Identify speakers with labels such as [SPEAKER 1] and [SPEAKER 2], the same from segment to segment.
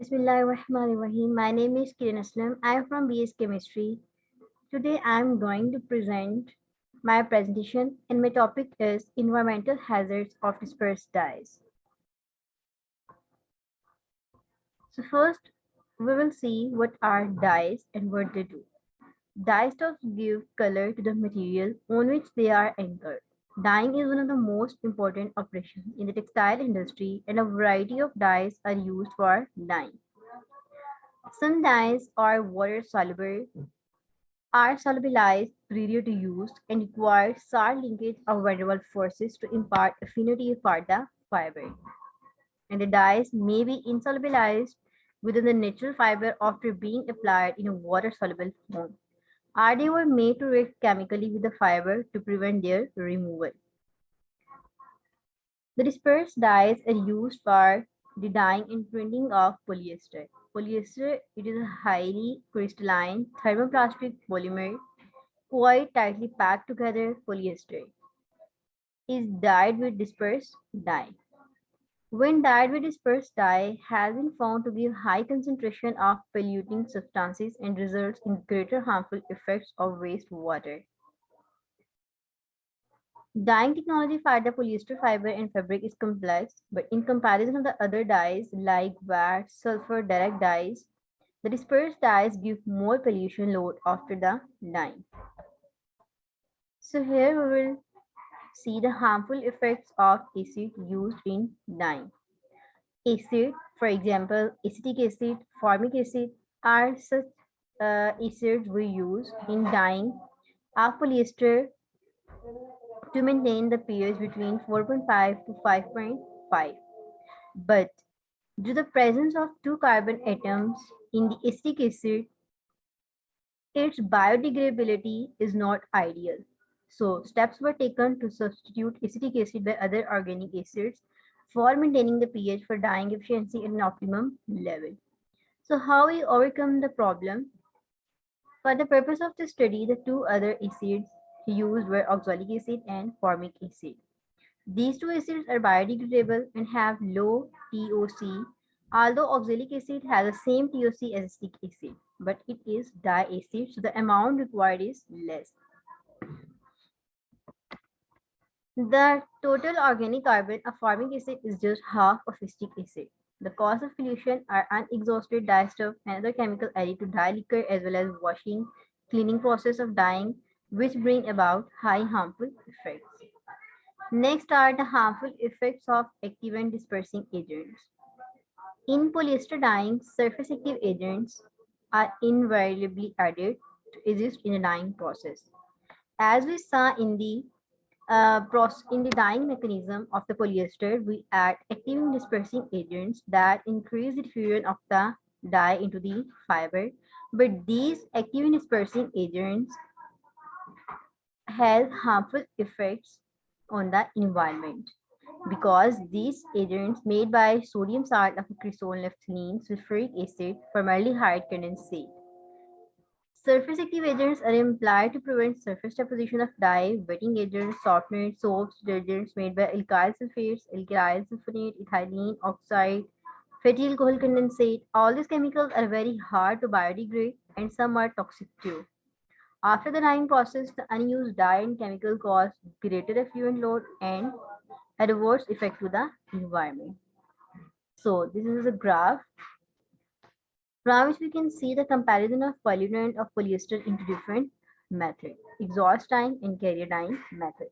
[SPEAKER 1] Bismillahirrahmanirrahim. My name is Kiran Aslam. I am from BS Chemistry. Today I am going to present my presentation and my topic is environmental hazards of dispersed dyes. So first we will see what are dyes and what they do. Dye stuffs give color to the material on which they are anchored. Dyeing is one of the most important operations in the textile industry and a variety of dyes are used for dyeing. Some dyes are water soluble, are solubilized prior to use, and require SAR linkage or van der Waals forces to impart affinity for the fiber. And the dyes may be insolubilized within the natural fiber after being applied in a water-soluble form. Or they were made to react chemically with the fiber to prevent their removal. The dispersed dyes are used for the dyeing and printing of polyester. Polyester, it is a highly crystalline thermoplastic polymer, quite tightly packed together. Polyester is dyed with dispersed dye. When dyed with dispersed dye has been found to give high concentration of polluting substances and results in greater harmful effects of wastewater. Dyeing technology for the polyester fiber and fabric is complex, but in comparison to the other dyes like wax, sulfur, direct dyes, the dispersed dyes give more pollution load after the dyeing. So here we will see the harmful effects of acid used in dyeing. Acid, for example, acetic acid, formic acid are such acids we use in dyeing of polyester to maintain the pH between 4.5 to 5.5. But due to the presence of two carbon atoms in the acetic acid, its biodegradability is not ideal. So steps were taken to substitute acetic acid by other organic acids for maintaining the pH for dyeing efficiency at an optimum level. So how we overcome the problem? For the purpose of the study, the two other acids used were oxalic acid and formic acid. These two acids are biodegradable and have low TOC, although oxalic acid has the same TOC as acetic acid, but it is diacid, so the amount required is less. The total organic carbon of formic acid is just half of acetic acid. The cause of pollution are unexhausted dye stuff and other chemical added to dye liquor as well as washing, cleaning process of dyeing, which bring about high harmful effects. Next are the harmful effects of active and dispersing agents. In polyester dyeing, surface active agents are invariably added to assist in the dyeing process. As we saw in the dyeing mechanism of the polyester, we add active and dispersing agents that increase the diffusion of the dye into the fiber. But these active and dispersing agents have harmful effects on the environment because these agents made by sodium salt of cresol naphthalene sulfuric acid formaldehyde condensate. Surface active agents are employed to prevent surface deposition of dye, wetting agents, softeners, soaps, detergents made by alkyl sulfates, alkyl sulfonate, ethylene oxide, fatty alcohol condensate. All these chemicals are very hard to biodegrade and some are toxic too. After the dyeing process, the unused dye and chemical cause greater effluent load and adverse effect to the environment. So this is a graph from which we can see the comparison of pollutant of polyester into different methods, exhaust dyeing and carrier dyeing method.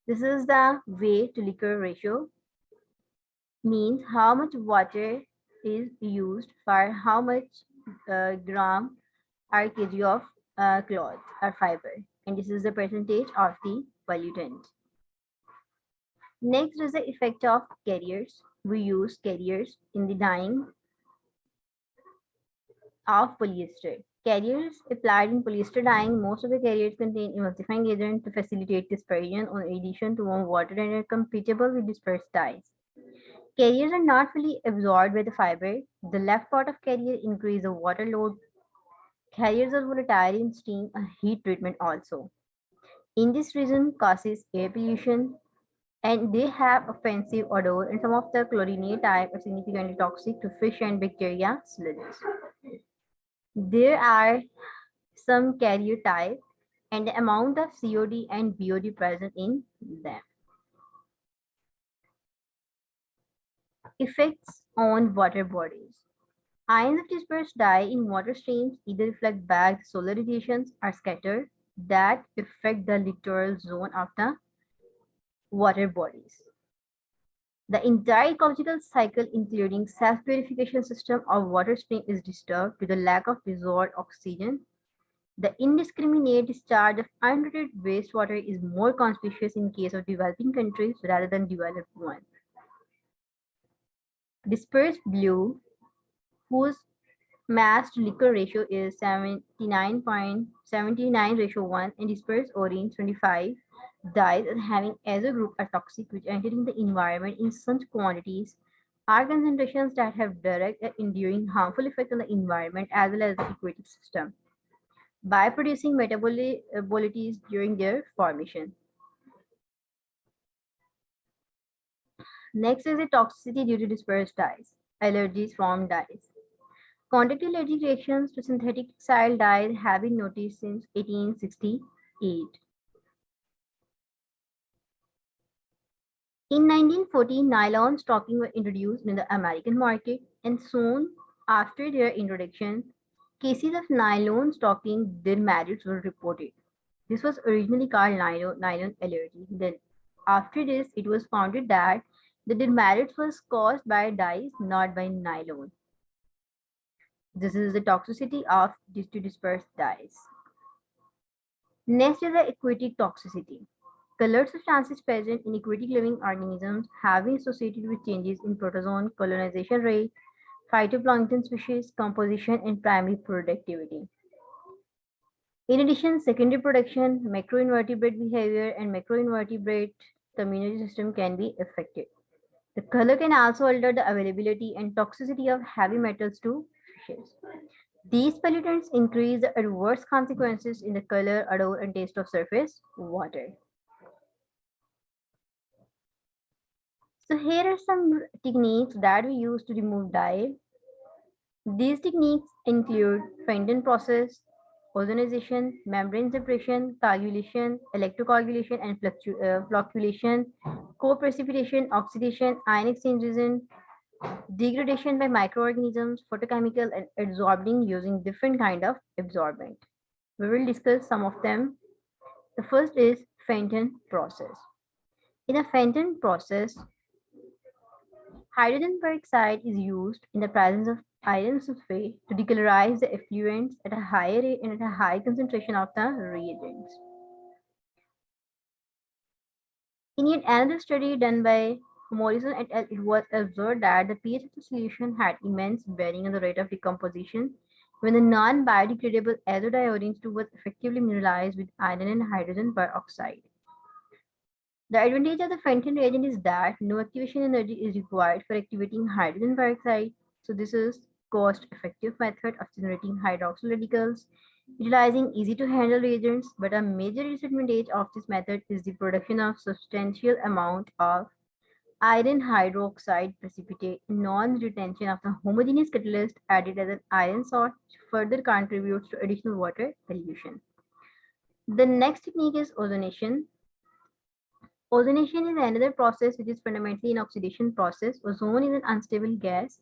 [SPEAKER 1] This is the weight to liquor ratio, means how much water is used for how much gram or kg of cloth or fiber, and this is the percentage of the pollutant. Next is the effect of carriers. We use carriers in the dyeing of polyester. Carriers applied in polyester dyeing, most of the carriers contain emulsifying agent to facilitate dispersion in addition to warm water and are compatible with dispersed dyes. Carriers are not fully absorbed by the fiber. The left part of carrier increase the water load. Carriers are volatile in steam and heat treatment also. in this region causes air pollution, and they have offensive odor, and some of the chlorinate type are significantly toxic to fish and bacteria sludges. There are some carrier type and the amount of COD and BOD present in them. Effects on water bodies. Ions of dispersed dye in water streams either reflect back solar radiations or scatter that affect the littoral zone of the water bodies. The entire ecological cycle, including self-purification system of water stream, is disturbed due to the lack of dissolved oxygen. The indiscriminate discharge of untreated wastewater is more conspicuous in case of developing countries rather than developed ones. Dispersed blue, whose mass to liquor ratio is 79.79:1, and dispersed orange 25 dyes having azo group are toxic, which entering the environment in such quantities are concentrations that have direct and enduring harmful effect on the environment as well as the aquatic system by producing metabolites during their formation. Next is the toxicity due to dispersed dyes. Allergies from dyes. Contact allergic reactions to synthetic textile dyes have been noticed since 1868. In 1914, nylon stocking were introduced in the American market, and soon after their introduction, cases of nylon stocking demerits were reported. This was originally called nylon allergy. Then, after this, it was found that the demerits was caused by dyes, not by nylon. This is the toxicity of dispersed dyes. Next is the aquatic toxicity. Colored substances present in aquatic living organisms have been associated with changes in protozoan colonization rate, phytoplankton species composition, and primary productivity. In addition, secondary production, macroinvertebrate behavior, and macroinvertebrate community system can be affected. The color can also alter the availability and toxicity of heavy metals to fishes. These pollutants increase the adverse consequences in the color, odor, and taste of surface water. So here are some techniques that we use to remove dye. These techniques include Fentanyl process, ozonation, membrane separation, coagulation, electrocoagulation, and flocculation, co-precipitation, oxidation, ion exchange resin, degradation by microorganisms, photochemical, and adsorbing using different kind of absorbent. We will discuss some of them. The first is Fentanyl process. In a Fentanyl process, hydrogen peroxide is used in the presence of iron sulfate to decolorize the effluents at a higher rate and at a high concentration of the reagents. In yet another study done by Morrison et al., it was observed that the pH of the solution had immense bearing on the rate of decomposition when the non-biodegradable azodiodine was effectively mineralized with iron and hydrogen peroxide. The advantage of the Fenton reagent is that no activation energy is required for activating hydrogen peroxide. So this is cost-effective method of generating hydroxyl radicals, utilizing easy-to-handle reagents. But a major disadvantage of this method is the production of substantial amount of iron hydroxide precipitate, non-retention of the homogeneous catalyst added as an iron salt, which further contributes to additional water pollution. The next technique is ozonation. Ozonation is another process which is fundamentally an oxidation process. Ozone is an unstable gas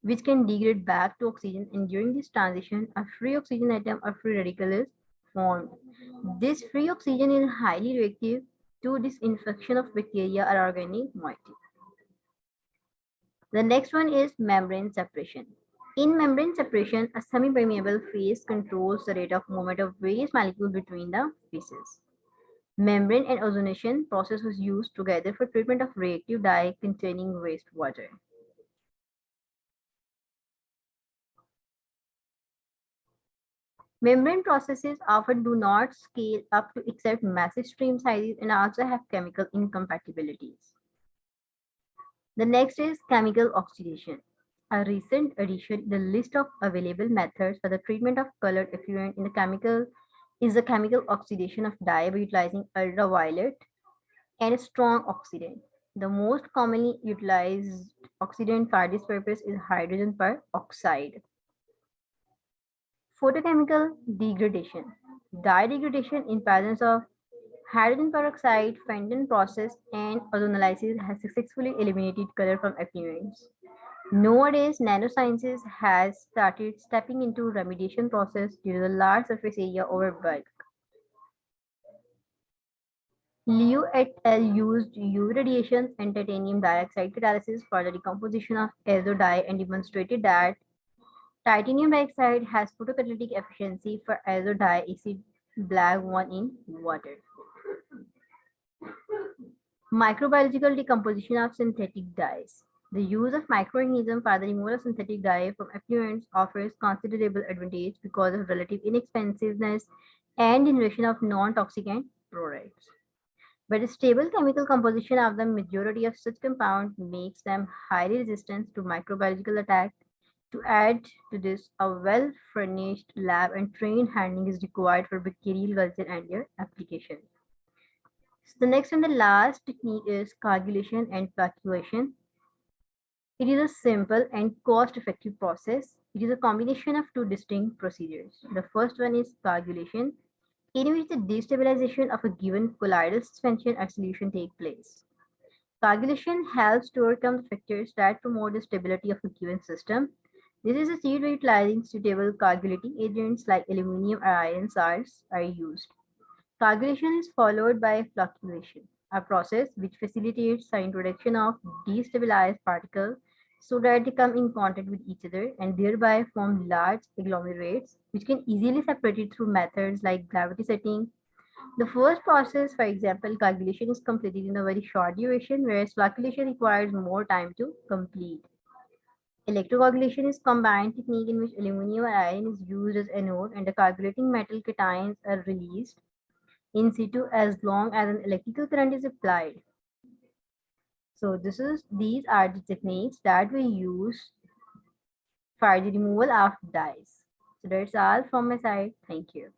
[SPEAKER 1] which can degrade back to oxygen, and during this transition, a free oxygen atom or free radical is formed. This free oxygen is highly reactive to disinfection of bacteria or organic moiety. The next one is membrane separation. In membrane separation, a semi-permeable phase controls the rate of movement of various molecules between the phases. Membrane and ozonation process was used together for treatment of reactive dye containing wastewater. Membrane processes often do not scale up to accept massive stream sizes and also have chemical incompatibilities. The next is chemical oxidation. A recent addition to the list of available methods for the treatment of colored effluent in the chemical is the chemical oxidation of dye by utilizing ultraviolet and a strong oxidant. The most commonly utilized oxidant for this purpose is hydrogen peroxide. Photochemical degradation. Dye degradation in presence of hydrogen peroxide, Fentanyl process, and ozonolysis has successfully eliminated color from effluents. Nowadays, nanosciences has started stepping into remediation process due to the large surface area over bulk. Liu et al. Used UV radiation and titanium dioxide catalysis for the decomposition of azo dye and demonstrated that titanium dioxide has photocatalytic efficiency for azo dye acid black 1 in water. Microbiological decomposition of synthetic dyes. The use of microorganisms for the removal of synthetic dye from effluents offers considerable advantage because of relative inexpensiveness and generation of non-toxic end products. But the stable chemical composition of the majority of such compounds makes them highly resistant to microbiological attack. To add to this, a well-furnished lab and trained handling is required for bacterial culture and their application. So the next and the last technique is coagulation and flocculation. It is a simple and cost-effective process. It is a combination of two distinct procedures. The first one is coagulation, in which the destabilization of a given colloidal suspension or solution take place. Coagulation helps to overcome the factors that promote the stability of a given system. This is achieved by utilizing suitable coagulating agents like aluminum or iron salts are used. Coagulation is followed by flocculation, a process which facilitates the introduction of destabilized particles so that they come in contact with each other and thereby form large agglomerates which can easily separate it through methods like gravity setting. The first process, for example, coagulation is completed in a very short duration, whereas flocculation requires more time to complete. Electrocoagulation is a combined technique in which aluminum or iron is used as anode and the coagulating metal cations are released in situ as long as an electrical current is applied. So these are the techniques that we use for the removal of dyes. So that's all from my side. Thank you.